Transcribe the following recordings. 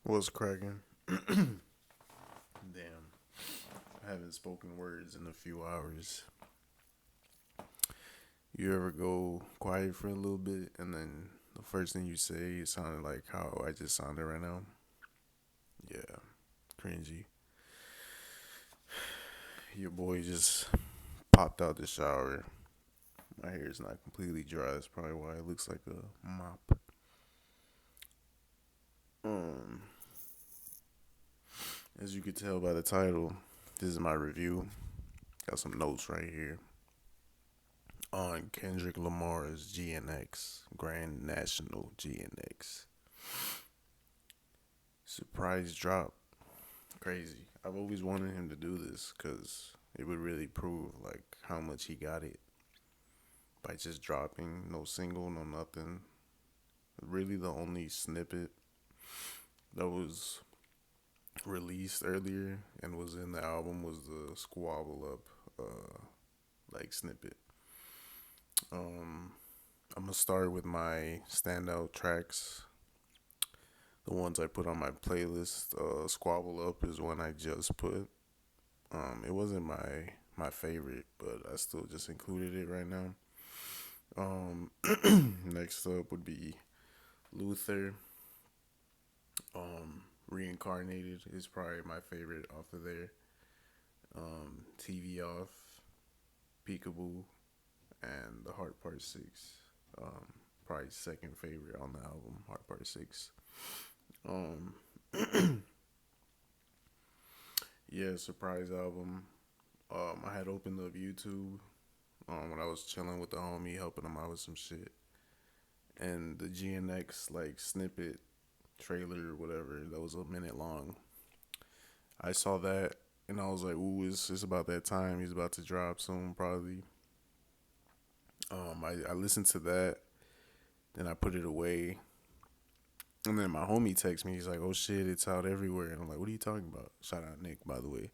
What's cracking? Damn, I haven't spoken words in a few hours. You ever go quiet for a little bit and then the first thing you say it sounded like how I just sounded right now? Yeah, cringy. Your boy just popped out the shower. My hair is not completely dry. That's probably why it looks like a mop. Um, as you could tell by the title, this is my review. Got some notes right here on Kendrick Lamar's GNX, Grand National GNX. Surprise drop. Crazy. I've always wanted him to do this because it would really prove like how much he got it by just dropping no single, no nothing. Really, the only snippet that was released earlier and was in the album was the Squabble Up snippet. Um, I'm gonna start with my standout tracks. The ones I put on my playlist. Squabble Up is one I just put. It wasn't my favorite, but I still just included it right now. Um, Next up would be Luther. Reincarnated is probably my favorite off of there. TV Off, Peekaboo, and The Heart Part 6. Um, Probably second favorite on the album, Heart Part 6. Um, yeah, surprise album. I had opened up YouTube when I was chilling with the homie, helping him out with some shit. And the GNX like snippet trailer or whatever that was a minute long. I saw that and I was like, "Ooh, it's about that time. He's about to drop soon, probably." I listened to that, then I put it away, and then my homie texts me. He's like, "Oh shit, it's out everywhere," and I'm like, "What are you talking about?" Shout out Nick, by the way.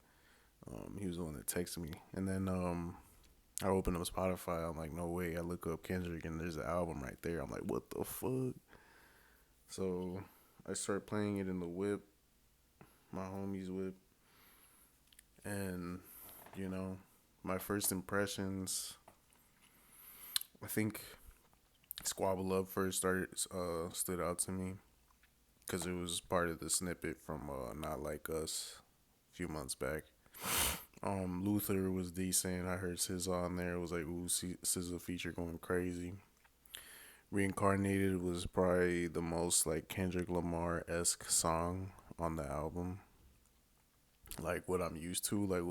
He was the one that texted me, and then I open up Spotify. I'm like, "No way!" I look up Kendrick, and there's an album right there. I'm like, "What the fuck?" So I start playing it in the whip, my homie's whip, and you know, my first impressions. I think Squabble Up first stood out to me because it was part of the snippet from Not Like Us a few months back. Luther was decent. I heard SZA on there. It was like, ooh, SZA feature going crazy. Reincarnated was probably the most like Kendrick Lamar esque song on the album. Like what I'm used to, like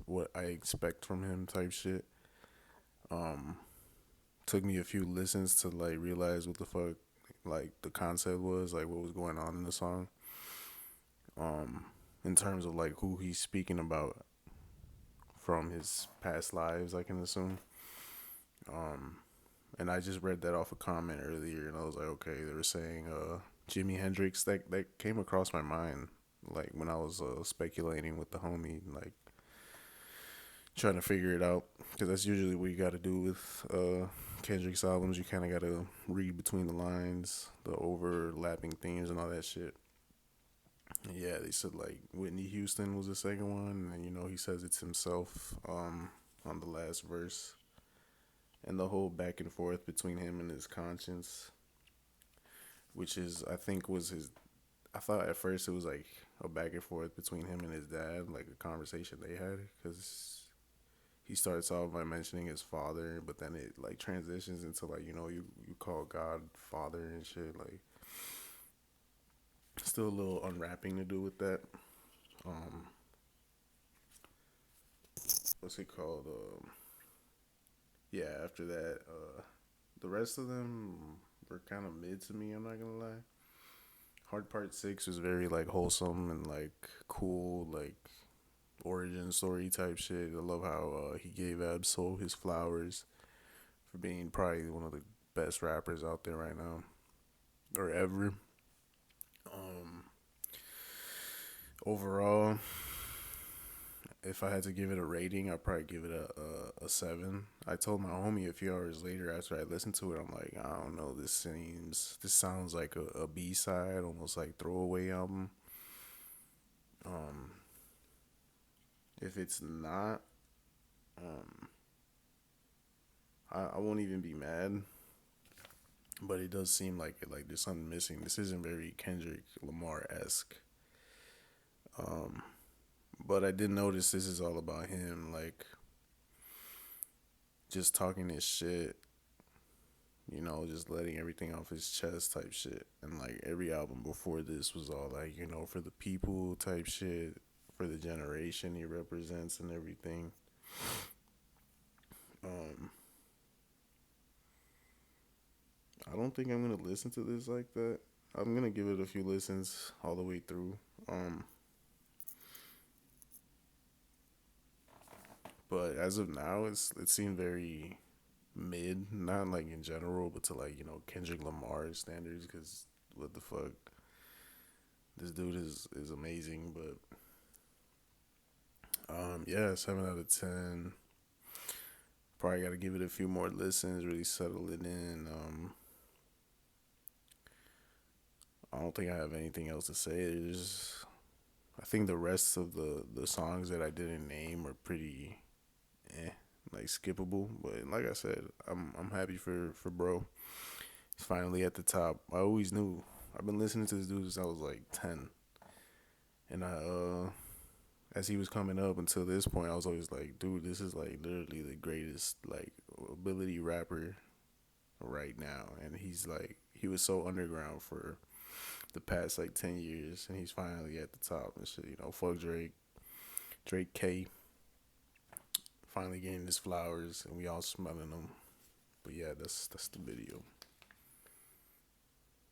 what I expect from him type shit. Um, Took me a few listens to like realize what the fuck like the concept was, like what was going on in the song. In terms of like who he's speaking about from his past lives, I can assume. And I just read that off a comment earlier, and I was like, okay, they were saying Jimi Hendrix. That came across my mind, like when I was speculating with the homie, like trying to figure it out, because that's usually what you got to do with Kendrick's albums. You kind of got to read between the lines, the overlapping themes, and all that shit. Yeah, they said like Whitney Houston was the second one, and he says it's himself on the last verse, and the whole back and forth between him and his conscience, which is I think was his. I thought at first it was like a back and forth between him and his dad, like a conversation they had, because he starts off by mentioning his father, but then it like transitions into like you call God father and shit. Like still a little unwrapping to do with that. Um, what's it called? Yeah, after that, the rest of them were kind of mid to me. I'm not gonna lie. Hard Part 6 was very like wholesome and like cool, like origin story type shit. I love how he gave Absol his flowers for being probably one of the best rappers out there right now or ever. Um, Overall, if I had to give it a rating, I'd probably give it a 7. I told my homie a few hours later after I listened to it, I'm like, I don't know, this sounds like a B side, almost like throwaway album. Um, if it's not, um, I won't even be mad. But it does seem like there's something missing. This isn't very Kendrick Lamar esque. Um, but I did notice this is all about him, like just talking his shit, just letting everything off his chest type shit. And like every album before this was all like, for the people type shit, for the generation he represents and everything. Um, I don't think I'm gonna listen to this like that. I'm gonna give it a few listens all the way through. Um, but as of now, it seemed very mid, not like in general, but to like Kendrick Lamar standards. Because what the fuck, this dude is amazing. But yeah, 7 out of 10. Probably got to give it a few more listens, really settle it in. I don't think I have anything else to say. I think the rest of the songs that I didn't name are pretty, eh, like skippable. But like I said, I'm happy for bro. He's finally at the top. I always knew. I've been listening to this dude since I was like 10, and as he was coming up until this point, I was always like, dude, this is like literally the greatest like ability rapper right now, and he was so underground for the past like 10 years, and he's finally at the top and shit. Fuck Drake, Drake K, finally getting his flowers, and we all smelling them. But yeah, that's the video.